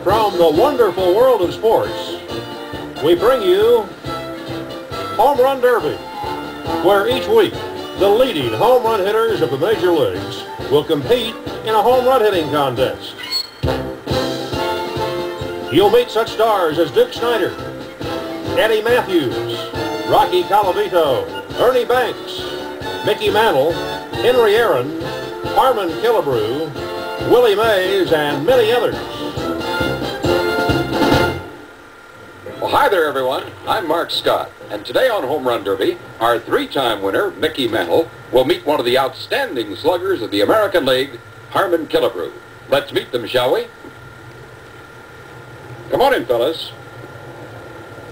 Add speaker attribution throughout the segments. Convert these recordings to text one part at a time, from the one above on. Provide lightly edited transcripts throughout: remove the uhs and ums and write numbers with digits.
Speaker 1: From the wonderful world of sports, we bring you Home Run Derby, where each week the leading home run hitters of the major leagues will compete in a home run hitting contest. You'll meet such stars as Duke Snider, Eddie Matthews, Rocky Colavito, Ernie Banks, Mickey Mantle, Henry Aaron, Harmon Killebrew, Willie Mays, and many others.
Speaker 2: Well, hi there, everyone. I'm Mark Scott, and today on Home Run Derby, our three-time winner, Mickey Mantle, will meet one of the outstanding sluggers of the American League, Harmon Killebrew. Let's meet them, shall we? Come on in, fellas.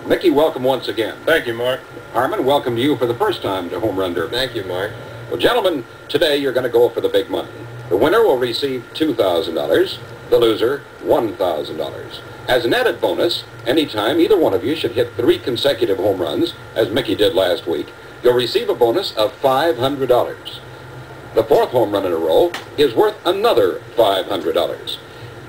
Speaker 2: Mickey, welcome once again.
Speaker 3: Thank you, Mark.
Speaker 2: Harmon, welcome to you for the first time to Home Run Derby.
Speaker 3: Thank you, Mark.
Speaker 2: Well, gentlemen, today you're going to go for the big money. The winner will receive $2,000, the loser $1,000. As an added bonus, anytime either one of you should hit 3 consecutive home runs, as Mickey did last week, you'll receive a bonus of $500. The fourth home run in a row is worth another $500.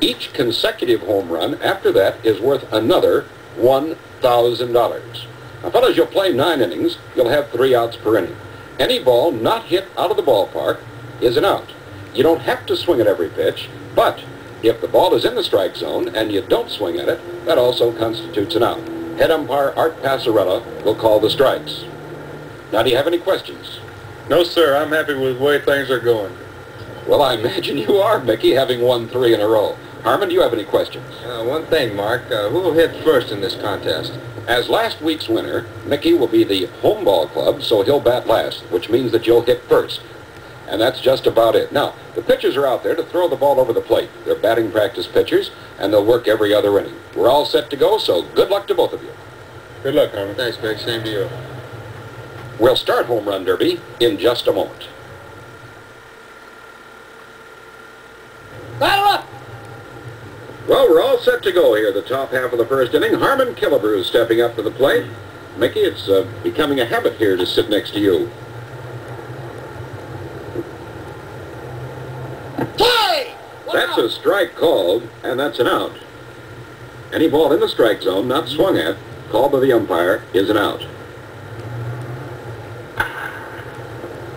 Speaker 2: Each consecutive home run after that is worth another $1,000. Now, fellas, you'll play 9 innings. You'll have 3 outs per inning. Any ball not hit out of the ballpark is an out. You don't have to swing at every pitch, but if the ball is in the strike zone and you don't swing at it, that also constitutes an out. Head umpire Art Passarella will call the strikes. Now, do you have any questions?
Speaker 3: No, sir. I'm happy with the way things are going.
Speaker 2: Well, I imagine you are, Mickey, having won 3 in a row. Harmon, do you have any questions?
Speaker 4: One thing, Mark. Who will hit first in this contest?
Speaker 2: As last week's winner, Mickey will be the home ball club, so he'll bat last, which means that you'll hit first. And that's just about it. Now, the pitchers are out there to throw the ball over the plate. They're batting practice pitchers, and they'll work every other inning. We're all set to go, so good luck to both of you.
Speaker 3: Good luck, Harmon.
Speaker 4: Thanks, Mick. Same to you.
Speaker 2: We'll start Home Run Derby in just a moment.
Speaker 4: Battle up!
Speaker 2: Well, we're all set to go here. The top half of the first inning. Harmon Killebrew is stepping up to the plate. Mickey, it's becoming a habit here to sit next to you. That's a strike called, and that's an out. Any ball in the strike zone not swung at, called by the umpire, is an out.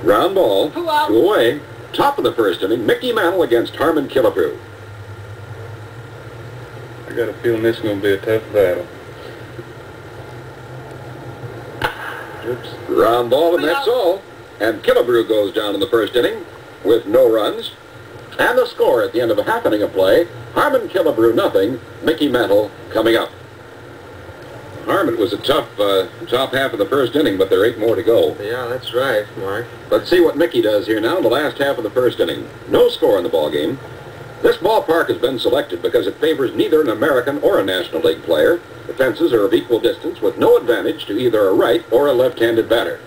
Speaker 2: Ground ball, 2 away. Top of the first inning, Mickey Mantle against Harmon Killebrew.
Speaker 3: I got a feeling this is going to be a tough battle.
Speaker 2: Oops. Ground ball, and that's all. And Killebrew goes down in the first inning with no runs. And the score at the end of a half inning of play, Harmon Killebrew nothing, Mickey Mantle coming up. Harmon, was a tough top half of the first inning, but there are 8 more to go.
Speaker 4: Yeah, that's right, Mark.
Speaker 2: Let's see what Mickey does here now in the last half of the first inning. No score in the ball game. This ballpark has been selected because it favors neither an American or a National League player. The fences are of equal distance with no advantage to either a right or a left-handed batter.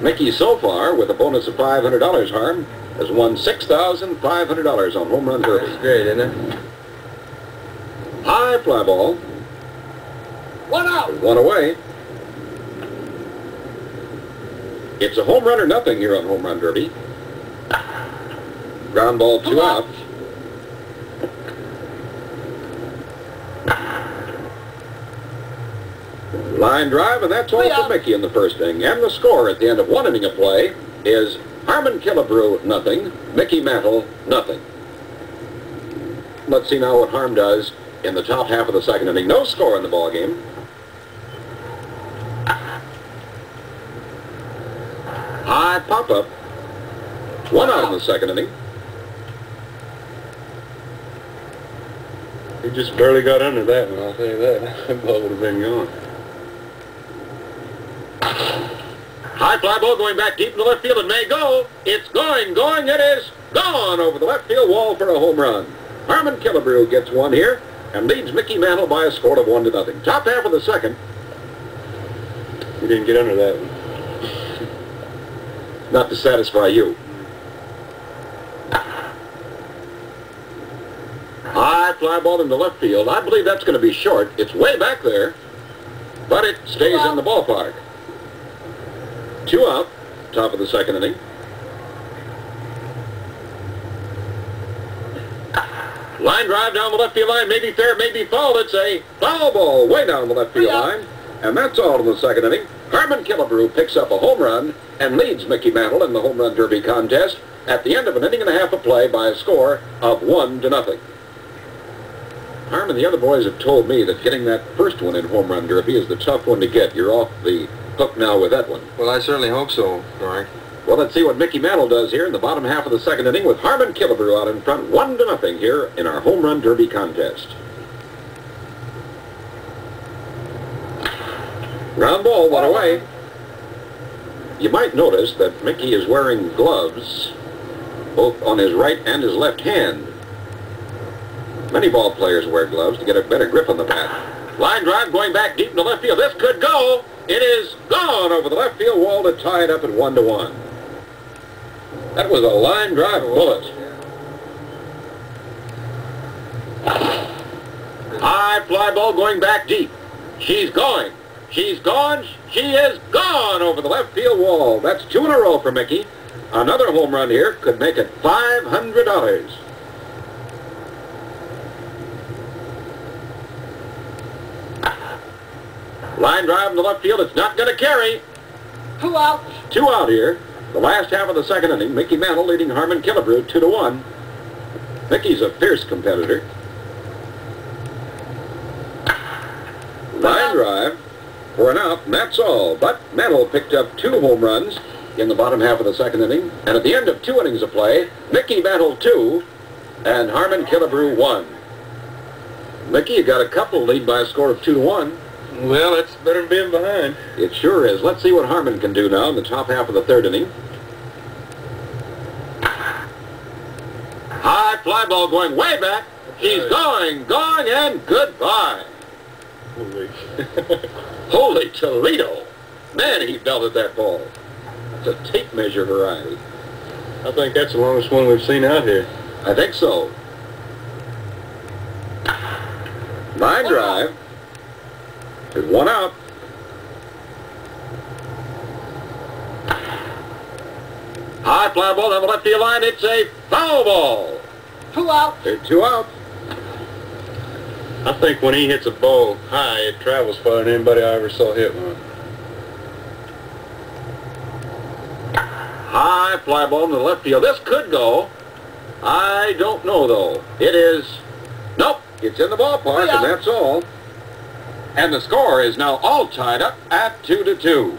Speaker 2: Mickey, so far, with a bonus of $500, Harm, has won $6,500 on Home Run Derby.
Speaker 4: That's great, isn't it?
Speaker 2: High fly ball.
Speaker 4: 1 out!
Speaker 2: 1 away. It's a home run or nothing here on Home Run Derby. Ground ball, 2 out. Line drive, and that's all for Mickey in the first inning. And the score at the end of 1 inning of play is Harmon Killebrew nothing, Mickey Mantle nothing. Let's see now what Harm does in the top half of the second inning. No score in the ball game. High pop-up. 1 out in the second inning.
Speaker 3: He just barely got under that one, I'll tell you that. That ball would have been gone.
Speaker 2: High fly ball going back deep in the left field. It may go. It's going. It is gone over the left field wall for a home run. Harmon Killebrew gets 1 here and leads Mickey Mantle by a score of 1-0. Top half of the second.
Speaker 3: He didn't get under that one.
Speaker 2: Not to satisfy you. High fly ball into left field. I believe that's going to be short. It's way back there, but it stays in the ballpark. 2 out, top of the second inning. Line drive down the left field line, maybe fair, maybe foul. It's a foul ball way down the left field line. And that's all in the second inning. Harmon Killebrew picks up a home run and leads Mickey Mantle in the home run derby contest at the end of an inning and a half of play by a score of 1-0. Harmon, the other boys have told me that getting that first one in home run derby is the tough one to get. You're off the hook now with that one.
Speaker 4: Well, I certainly hope so, Mark.
Speaker 2: Well, let's see what Mickey Mantle does here in the bottom half of the second inning with Harmon Killebrew out in front 1-0 here in our home run derby contest. Ground ball, one away. You might notice that Mickey is wearing gloves both on his right and his left hand. Many ball players wear gloves to get a better grip on the bat. Line drive going back deep in the left field. This could go. It is gone over the left field wall to tie it up at 1-1. That was a line drive bullet. High fly ball going back deep. She's going. She's gone. She is gone over the left field wall. That's 2 in a row for Mickey. Another home run here could make it $500. Line drive in the left field. It's not going to carry.
Speaker 5: 2 out.
Speaker 2: 2 out here. The last half of the second inning. Mickey Mantle leading Harmon Killebrew 2-1. Mickey's a fierce competitor. Line drive for an out, and that's all. But Mantle picked up 2 home runs in the bottom half of the second inning. And at the end of 2 innings of play, Mickey Mantle 2 and Harmon Killebrew 1. Mickey, you got a couple lead by a score of 2-1.
Speaker 3: Well, that's better than being behind.
Speaker 2: It sure is. Let's see what Harmon can do now in the top half of the third inning. High fly ball going way back. He's going, and goodbye.
Speaker 3: Holy.
Speaker 2: Holy Toledo. Man, he belted that ball. It's a tape measure variety.
Speaker 3: I think that's the longest one we've seen out here.
Speaker 2: I think so. Line drive. There's 1 out. High fly ball down the left field line. It's a foul ball.
Speaker 5: 2 out.
Speaker 2: There's 2 outs.
Speaker 3: I think when he hits a ball high, it travels farther than anybody I ever saw hit one.
Speaker 2: High fly ball in the left field. This could go. I don't know, though. It is... Nope. It's in the ballpark, and that's all. And the score is now all tied up at 2-2.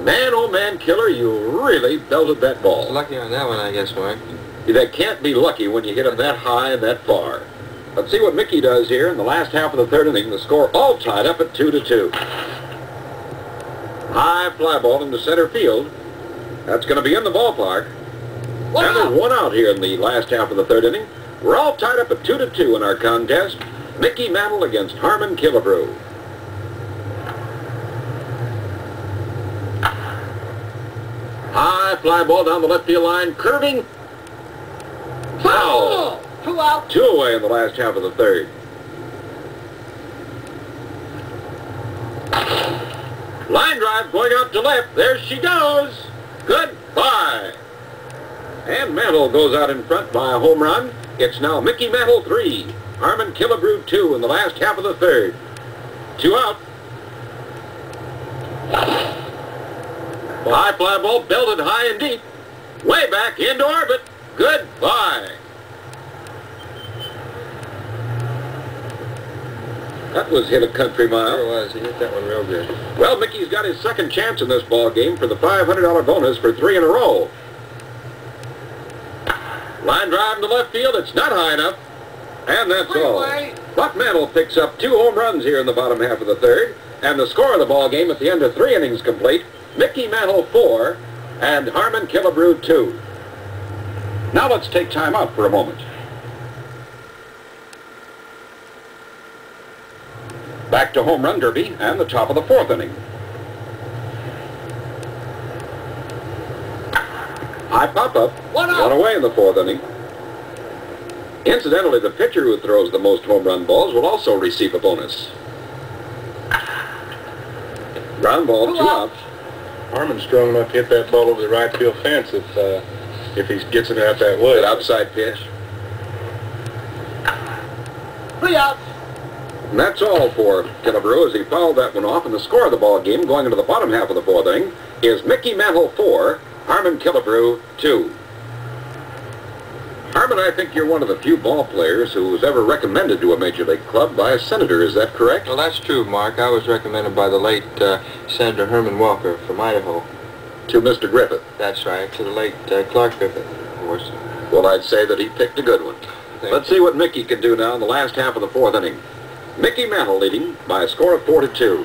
Speaker 2: Man, oh man, Killer, you really belted that ball.
Speaker 4: Lucky on that one, I guess, Mark.
Speaker 2: That can't be lucky when you hit him that high and that far. Let's see what Mickey does here in the last half of the third inning. The score all tied up at 2-2. High fly ball into center field. That's going to be in the ballpark. And there's 1 out here in the last half of the third inning. We're all tied up at 2-2 in our contest. Mickey Mantle against Harmon Killebrew. High fly ball down the left field line, curving. Foul.
Speaker 5: 2 out.
Speaker 2: 2 away in the last half of the third. Line drive going out to left. There she goes. Goodbye. And Mantle goes out in front by a home run. It's now Mickey Mantle 3, Harmon Killebrew 2 in the last half of the third. 2 out. High fly ball belted high and deep. Way back into orbit. Goodbye. That was hit a country mile.
Speaker 3: Sure was. He hit that one real good.
Speaker 2: Well, Mickey's got his second chance in this ball game for the $500 bonus for 3 in a row. Line drive in the left field. It's not high enough. And that's all. Buck Mantle picks up 2 home runs here in the bottom half of the third. And the score of the ball game at the end of 3 innings complete, Mickey Mantle 4 and Harmon Killebrew 2. Now let's take time out for a moment. Back to home run derby and the top of the 4th inning. High pop-up.
Speaker 5: 1 out.
Speaker 2: 1 away in the 4th inning. Incidentally, the pitcher who throws the most home run balls will also receive a bonus. Ground ball, 2 outs.
Speaker 3: Harmon's strong enough to hit that ball over the right field fence if he gets it out that way.
Speaker 2: That outside pitch.
Speaker 5: 3 outs.
Speaker 2: And that's all for Killebrew as he fouled that one off. And the score of the ball game going into the bottom half of the fourth inning is Mickey Mantle 4, Harmon Killebrew 2. Harmon, I think you're one of the few ball players who was ever recommended to a major league club by a senator. Is that correct?
Speaker 4: Well, that's true, Mark. I was recommended by the late Senator Herman Walker from Idaho.
Speaker 2: To Mr. Griffith.
Speaker 4: That's right, to the late Clark Griffith, of course.
Speaker 2: Well, I'd say that he picked a good one. Let's see what Mickey can do now in the last half of the fourth inning. Mickey Mantle leading by a score of 4-2.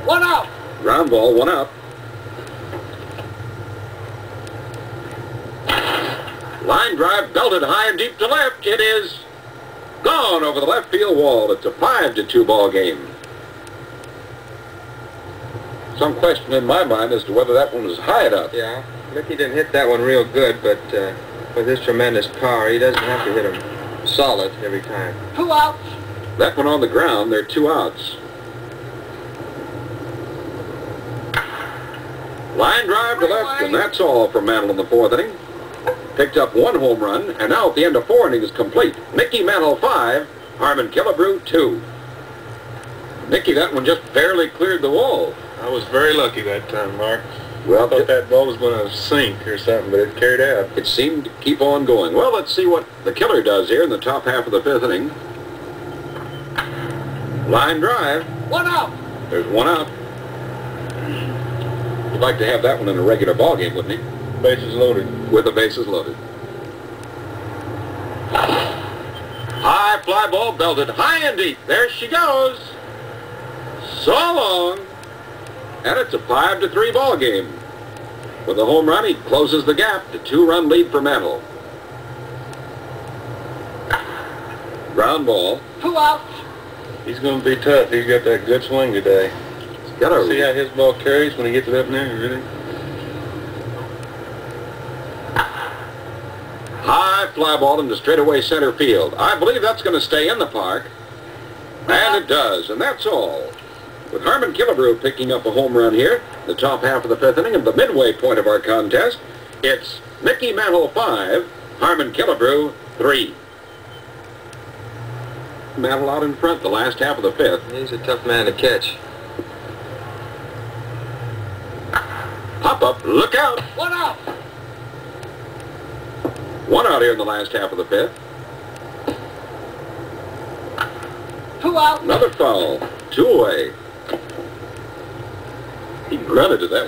Speaker 5: 1 out.
Speaker 2: Ground ball, 1 out. Line drive belted high and deep to left. It is gone over the left field wall. It's a 5-2 ball game. Some question in my mind as to whether that one was high enough.
Speaker 4: Yeah, Mickey didn't hit that one real good, but with his tremendous power, he doesn't have to hit him solid every time.
Speaker 5: 2 outs.
Speaker 2: That one on the ground, there are 2 outs. Line drive to left, and that's all from Mantle in the fourth inning. Picked up 1 home run, and now at the end of 4 innings complete. Mickey Mantle 5, Harmon Killebrew 2. Mickey, that one just barely cleared the wall.
Speaker 3: I was very lucky that time, Mark.
Speaker 2: Well,
Speaker 3: I thought that ball was going to sink or something, but it carried out.
Speaker 2: it seemed to keep on going. Well, let's see what the killer does here in the top half of the 5th inning. Line drive.
Speaker 5: 1 out.
Speaker 2: There's 1 out. You'd like to have that one in a regular ball game, wouldn't he?
Speaker 3: Bases loaded.
Speaker 2: With the bases loaded. High fly ball belted high and deep. There she goes. So long. And it's a 5-3 ball game. With a home run, he closes the gap to 2-run lead for Mantle. Ground ball.
Speaker 5: 2 outs.
Speaker 3: He's going to be tough. He's got that good swing today.
Speaker 2: Got a
Speaker 3: See how his ball carries when he gets it up in there, really?
Speaker 2: high fly ball into straightaway center field. I believe that's going to stay in the park. And it does, and that's all. With Harmon Killebrew picking up a home run here, the top half of the 5th inning of the midway point of our contest, it's Mickey Mantle 5, Harmon Killebrew 3. Mantle out in front the last half of the 5th.
Speaker 4: He's a tough man to catch.
Speaker 2: Pop up, look out.
Speaker 5: 1 out.
Speaker 2: 1 out here in the last half of the 5th.
Speaker 5: 2 out.
Speaker 2: Another foul, 2 away. He grunted to that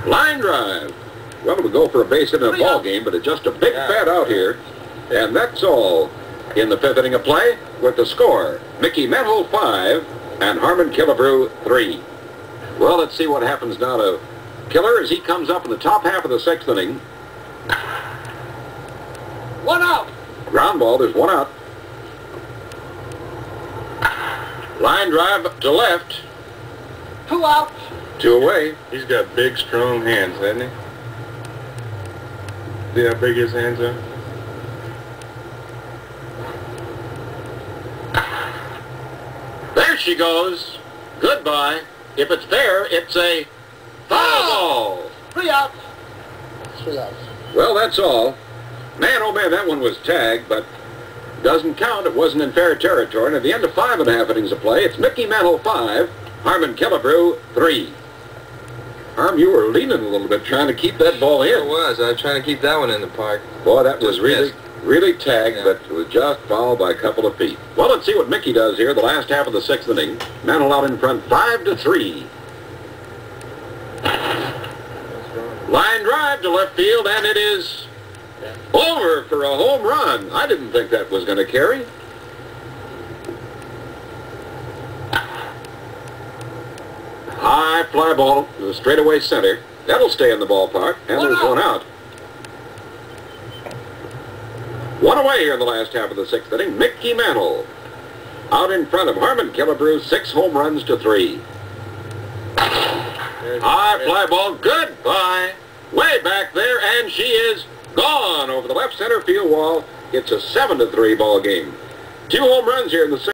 Speaker 2: one. Line drive. Well, it'll go for a base hit in a ball game, but it's just a big fat out here. And that's all in the 5th inning of play with the score. Mickey Mantle 5 and Harmon Killebrew 3. Well, let's see what happens now to Killer as he comes up in the top half of the 6th inning.
Speaker 5: 1 out.
Speaker 2: Ground ball, there's 1 out. Line drive to left.
Speaker 5: 2 outs.
Speaker 2: 2 away.
Speaker 3: He's got big, strong hands, hasn't he? See how big his hands are?
Speaker 2: There she goes. Goodbye. If it's fair, it's a foul ball.
Speaker 5: 3 outs. 3 outs.
Speaker 2: Well, that's all. Man, oh man, that one was tagged, but doesn't count. It wasn't in fair territory. And at the end of 5.5 innings of play, it's Mickey Mantle 5, Harmon Killebrew 3. Harm, you were leaning a little bit trying to keep that ball in.
Speaker 4: I was trying to keep that one in the park.
Speaker 2: Boy, that was
Speaker 4: Just
Speaker 2: really tagged, but it was just fouled by a couple of feet. Well, let's see what Mickey does here the last half of the 6th inning. Mantle out in front 5-3. Line drive to left field, and it is over for a home run. I didn't think that was going to carry. High fly ball to the straightaway center. That'll stay in the ballpark, and there's 1 out. 1 away here in the last half of the 6th inning. Mickey Mantle out in front of Harmon Killebrew, 6 home runs to 3. High fly ball, goodbye. Way back there, and she is gone over the left center field wall. It's a 7-3 ball game. 2 home runs here in the 6th.